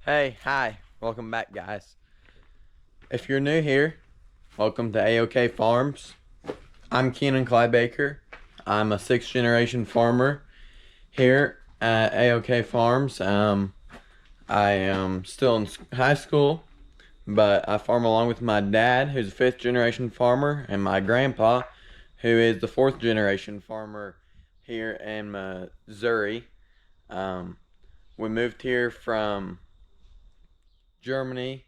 Hey, hi, welcome back, guys. If you're new here, welcome to AOK Farms. I'm Keenan Clybaker. I'm a 6th generation farmer here at AOK Farms. I am still in high school, but I farm along with my dad, who's a 5th generation farmer, and my grandpa, who is the 4th generation farmer here in Missouri. We moved here from Germany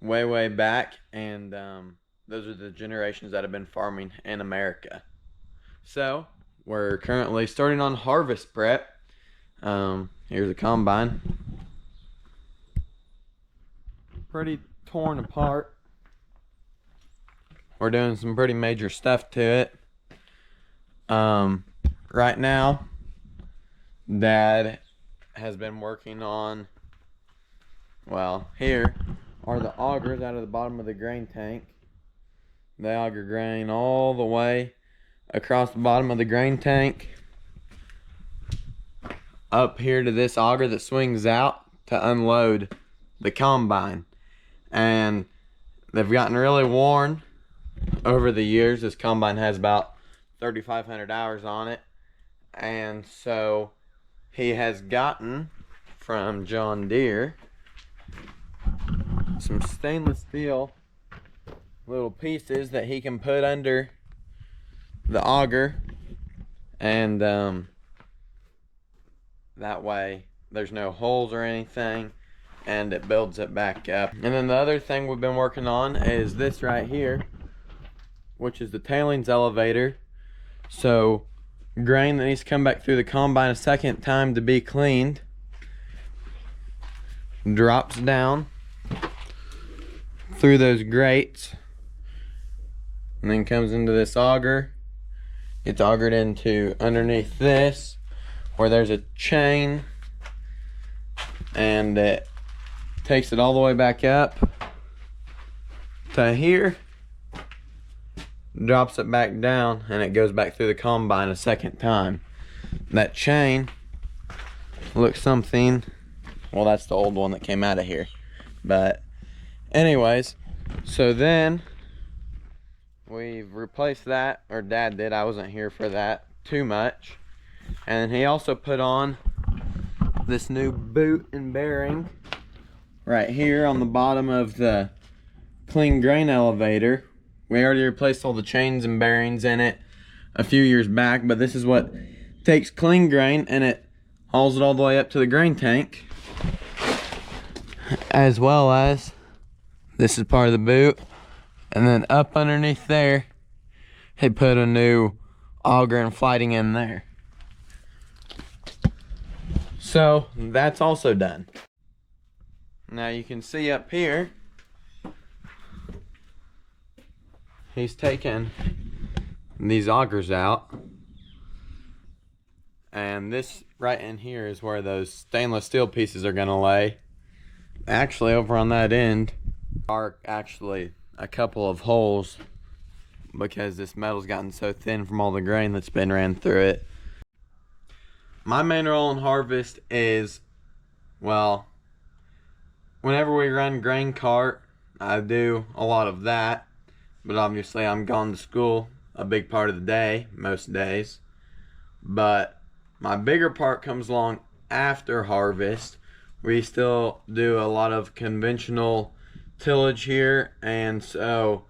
way back, and those are the generations that have been farming in America. So we're currently starting on harvest prep. Here's a combine, pretty torn apart. We're doing some pretty major stuff to it. Right now Dad has been working on, well, here are the augers out of the bottom of the grain tank. They auger grain all the way across the bottom of the grain tank up here to this auger that swings out to unload the combine. And they've gotten really worn over the years. This combine has about 3,500 hours on it. And so he has gotten from John Deere some stainless steel little pieces that he can put under the auger, and that way there's no holes or anything, and it builds it back up. And then the other thing we've been working on is this right here, which is the tailings elevator. So grain that needs to come back through the combine a second time to be cleaned drops down through those grates and then comes into this auger. It's augered into underneath this where there's a chain, and it takes it all the way back up to here, drops it back down, and it goes back through the combine a second time. That chain looks something, well, that's the old one that came out of here, but anyways, so then we've replaced that, or Dad did. I wasn't here for that too much. And he also put on this new boot and bearing right here on the bottom of the clean grain elevator. We already replaced all the chains and bearings in it a few years back, but this is what takes clean grain and it hauls it all the way up to the grain tank, as well as this is part of the boot. And then up underneath there, he put a new auger and flighting in there. So that's also done. Now you can see up here, he's taken these augers out. And this right in here is where those stainless steel pieces are gonna lay. Actually, over on that end are actually a couple of holes because this metal's gotten so thin from all the grain that's been ran through it. My main role in harvest is, well, whenever we run grain cart, I do a lot of that, but obviously I'm gone to school a big part of the day, most days. But my bigger part comes along after harvest. We still do a lot of conventional tillage here, and so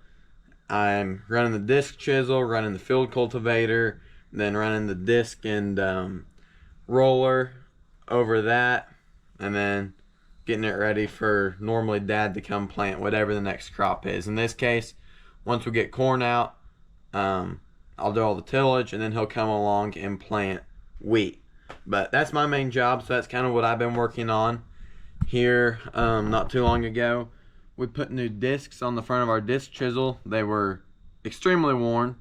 I'm running the disc chisel, running the field cultivator, then running the disc and roller over that, and then getting it ready for normally Dad to come plant whatever the next crop is. In this case, once we get corn out, I'll do all the tillage, and then he'll come along and plant wheat. But that's my main job, so that's kind of what I've been working on here. Not too long ago, we put new discs on the front of our disc chisel. They were extremely worn,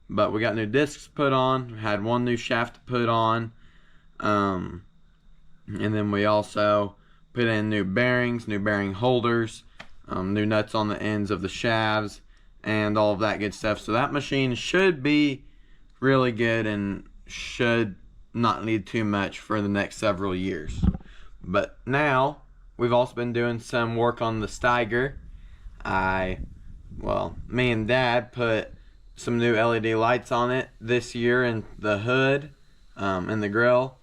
but we got new discs put on. We had one new shaft to put on, and then we also put in new bearings, new bearing holders, new nuts on the ends of the shafts, and all of that good stuff. So that machine should be really good and should not need too much for the next several years. But now we've also been doing some work on the Steiger. Me and Dad put some new LED lights on it this year in the hood, in the grill,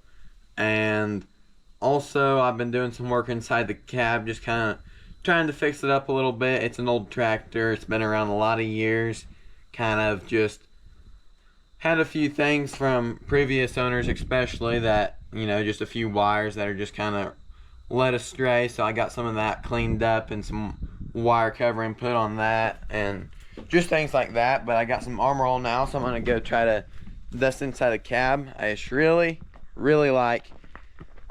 and also I've been doing some work inside the cab, just kind of trying to fix it up a little bit. It's an old tractor, it's been around a lot of years, kind of just had a few things from previous owners especially that, just a few wires that are just kind of led astray, so I got some of that cleaned up and some wire covering put on that and just things like that. But I got some armor on now, so I'm gonna go try to dust inside the cab. I just really like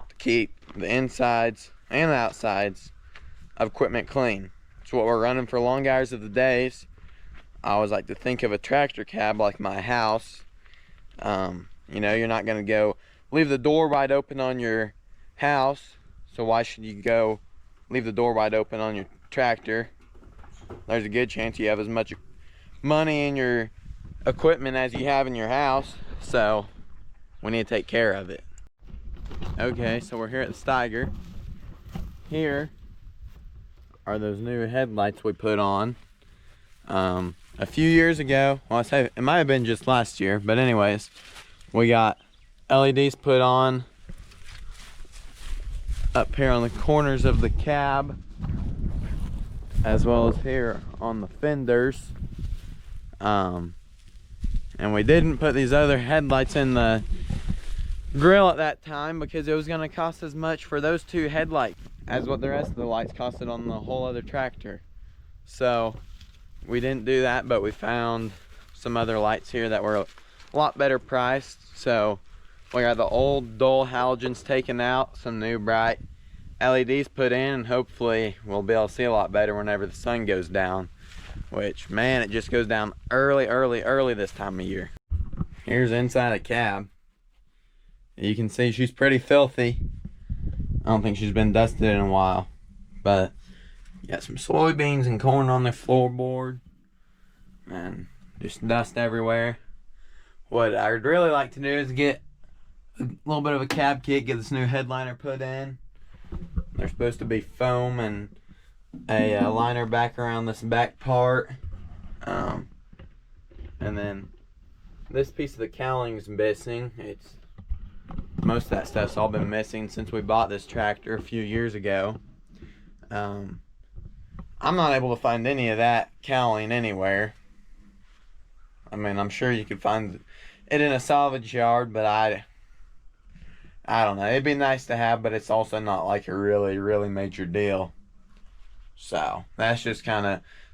to keep the insides and the outsides of equipment clean. It's what we're running for long hours of the days. I always like to think of a tractor cab like my house. You're not gonna go leave the door wide open on your house, so why should you go leave the door wide open on your tractor? There's a good chance you have as much money in your equipment as you have in your house, so we need to take care of it. Okay, so we're here at the Steiger. Here are those new headlights we put on a few years ago. Well, I say it might have been just last year, but anyways, we got LEDs put on up here on the corners of the cab, as well as here on the fenders. And we didn't put these other headlights in the grill at that time because it was going to cost as much for those two headlights as what the rest of the lights costed on the whole other tractor. So we didn't do that, but we found some other lights here that were a lot better priced. So we got the old dull halogens taken out, some new bright LEDs put in, and hopefully we'll be able to see a lot better whenever the sun goes down, which, man, it just goes down early this time of year. Here's inside the cab. You can see she's pretty filthy. I don't think she's been dusted in a while, but got some soybeans and corn on the floorboard and just dust everywhere. What I'd really like to do is get a little bit of a cab kit, get this new headliner put in. There's supposed to be foam and a liner back around this back part, and then this piece of the cowling is missing. Most of that stuff's all been missing since we bought this tractor a few years ago. I'm not able to find any of that cowling anywhere. I mean, I'm sure you could find it in a salvage yard, but I don't know. It'd be nice to have, but it's also not like a really major deal. So that's just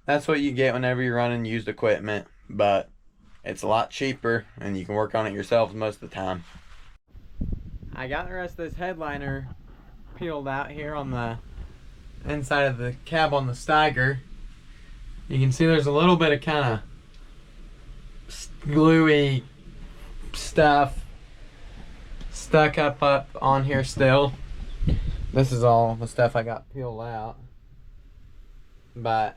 that's what you get whenever you're running used equipment, but it's a lot cheaper and you can work on it yourselves most of the time. I got the rest of this headliner peeled out here on the inside of the cab on the Steiger. You can see there's a little bit of kind of gluey stuff stuck up on here still. This is all the stuff I got peeled out, but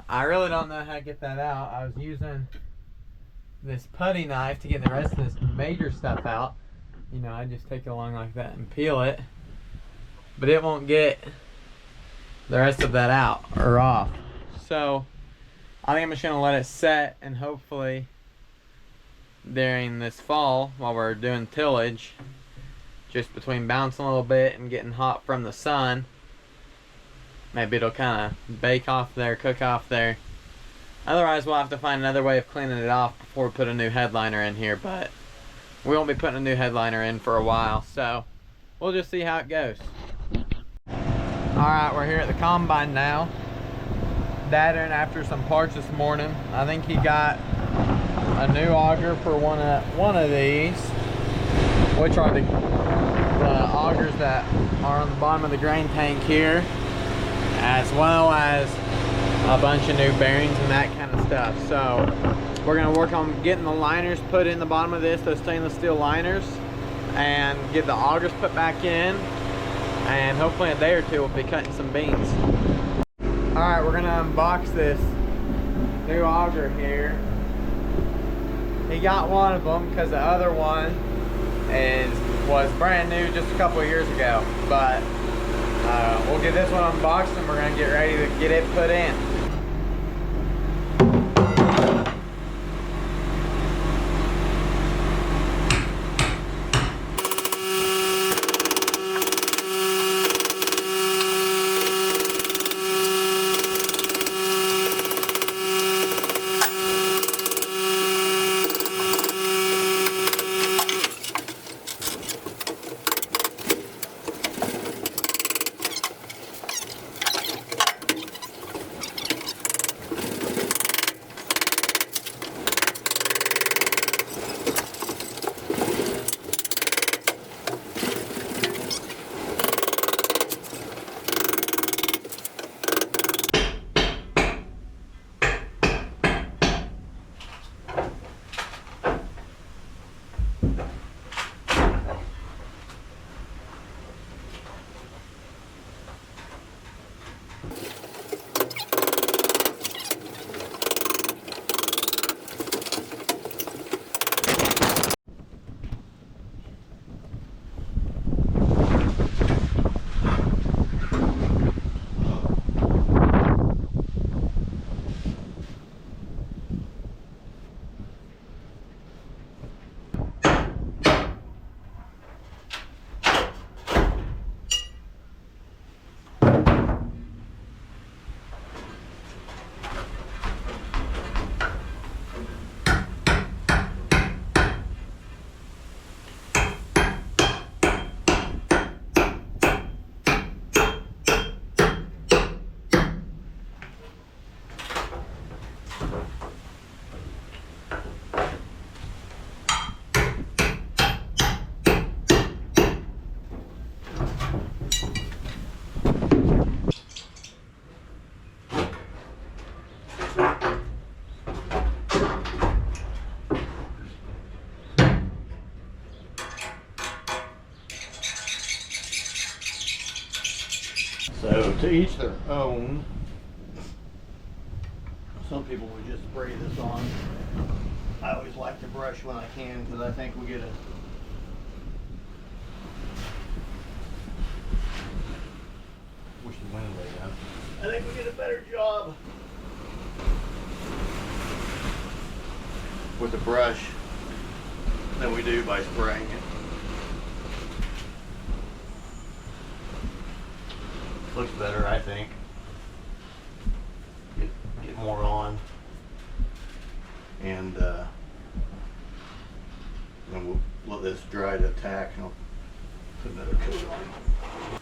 I really don't know how to get that out. I was using this putty knife to get the rest of this major stuff out. I just take it along like that and peel it, but it won't get the rest of that out or off. So I think I'm just gonna let it set, and hopefully during this fall while we're doing tillage, just between bouncing a little bit and getting hot from the sun, maybe it'll kind of bake off there, cook off there. Otherwise we'll have to find another way of cleaning it off before we put a new headliner in here, but we won't be putting a new headliner in for a while, so we'll just see how it goes. Alright, we're here at the combine now. Dad in after some parts this morning. I think he got a new auger for one of these, which are the augers that are on the bottom of the grain tank here, as well as a bunch of new bearings and that kind of stuff. So we're going to work on getting the liners put in the bottom of this, those stainless steel liners, and get the augers put back in, and hopefully in a day or two we'll be cutting some beans. Alright, we're going to unbox this new auger here. He got one of them because the other one was brand new just a couple of years ago, but We'll get this one unboxed and we're gonna get ready to get it put in. So to each their own. Some people would just spray this on. I always like to brush when I can because I think we get a wish the wind lay down. I think we get a better job with the brush than we do by spraying it. Looks better, I think. Get more on, and then we'll let this dry to attack, and I'll put another coat on.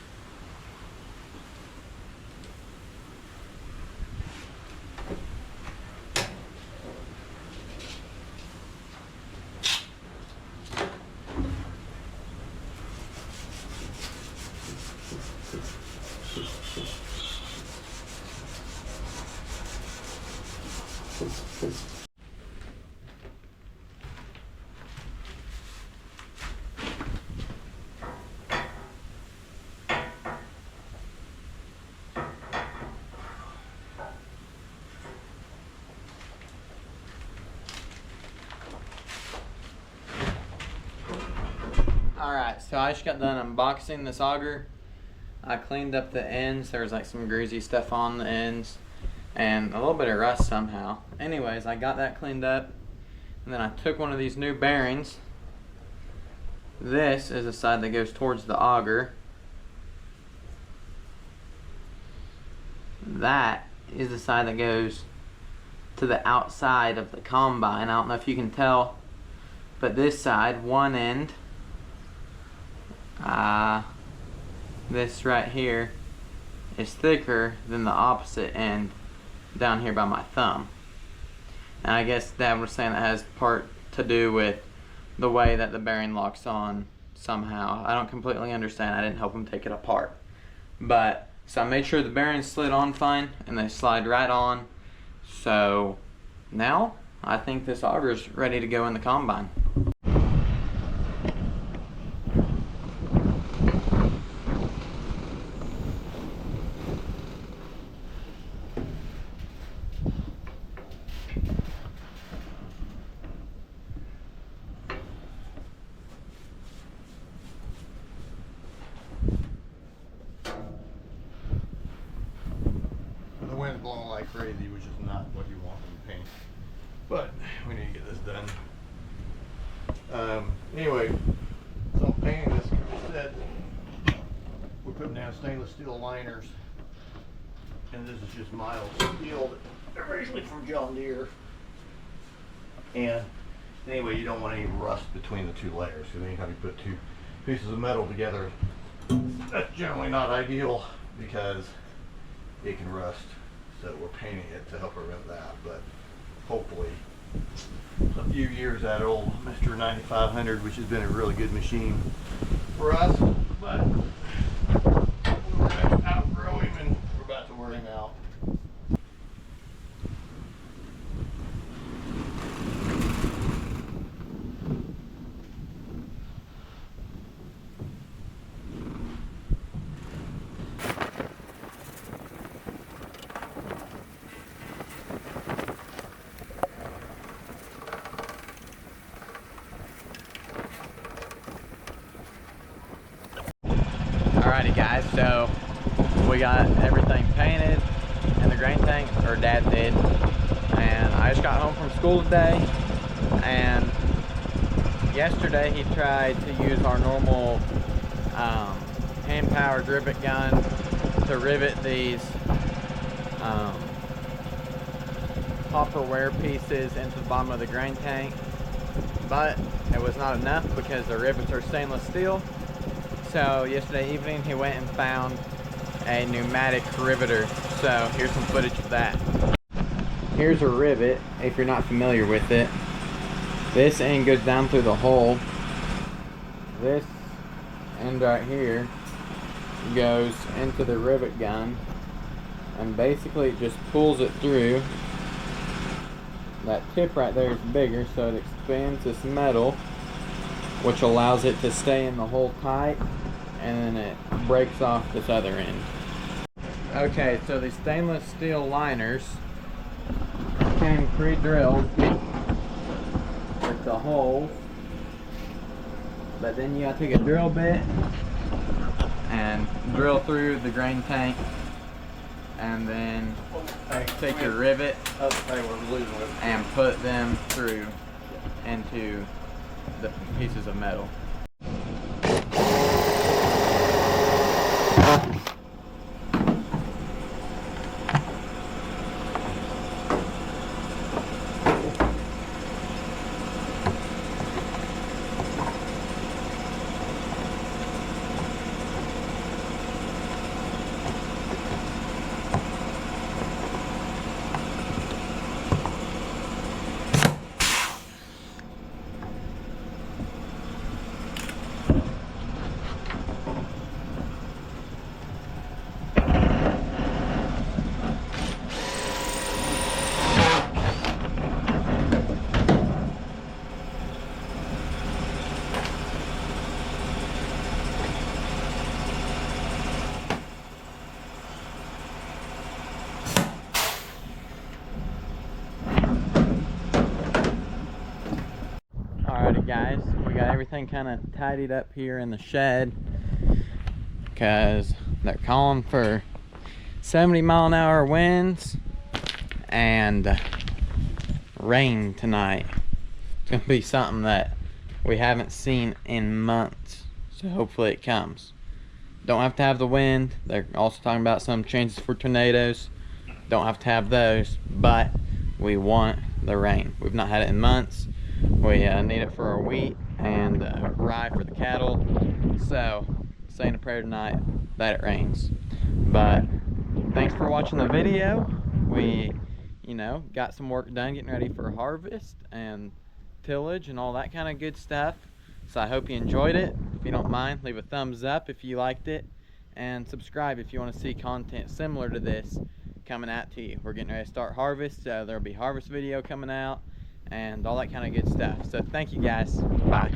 Alright, so I just got done unboxing this auger. I cleaned up the ends. There was like some greasy stuff on the ends and a little bit of rust somehow. Anyways, I got that cleaned up, and then I took one of these new bearings. This is the side that goes towards the auger. That is the side that goes to the outside of the combine. I don't know if you can tell, but this side, one end, this right here is thicker than the opposite end down here by my thumb. And I guess Dad was saying that has part to do with the way that the bearing locks on somehow. I don't completely understand. I didn't help him take it apart. But so I made sure the bearings slid on fine, and they slide right on. So now I think this auger is ready to go in the combine. blowing like crazy, which is not what you want in paint. But we need to get this done. Anyway, so I'm painting this set. We're putting down stainless steel liners, and this is just mild steel, originally from John Deere. And anyway, you don't want any rust between the two layers, because anytime you put two pieces of metal together, that's generally not ideal because it can rust. So we're painting it to help prevent that. But hopefully, a few years out of old Mr. 9500, which has been a really good machine for us, but we're going to outgrow him, and we're about to wear him out. Alrighty guys, so we got everything painted in the grain tank, or Dad did, and I just got home from school today, and yesterday he tried to use our normal hand-powered rivet gun to rivet these hopper wear pieces into the bottom of the grain tank, but it was not enough because the rivets are stainless steel. So yesterday evening he went and found a pneumatic riveter. So here's some footage of that. Here's a rivet, if you're not familiar with it. This end goes down through the hole. This end right here goes into the rivet gun, and basically it just pulls it through. That tip right there is bigger, so it expands this metal, which allows it to stay in the hole tight, and then it breaks off this other end. Okay, so these stainless steel liners came pre-drilled with the holes, but then you gotta take a drill bit and drill through the grain tank, and then take your rivet and put them through into the pieces of metal. Alrighty guys, we got everything kind of tidied up here in the shed because they're calling for 70-mile-an-hour winds and rain tonight. It's gonna be something that we haven't seen in months, so hopefully it comes. Don't have to have the wind. They're also talking about some chances for tornadoes. Don't have to have those, but we want the rain. We've not had it in months. We need it for our wheat and rye for the cattle. So, saying a prayer tonight that it rains. But thanks for watching the video. We, got some work done getting ready for harvest and tillage and all that kind of good stuff. So I hope you enjoyed it. If you don't mind, leave a thumbs up if you liked it, and subscribe if you want to see content similar to this coming out to you. We're getting ready to start harvest, so there'll be harvest video coming out and all that kind of good stuff. So thank you guys. Bye.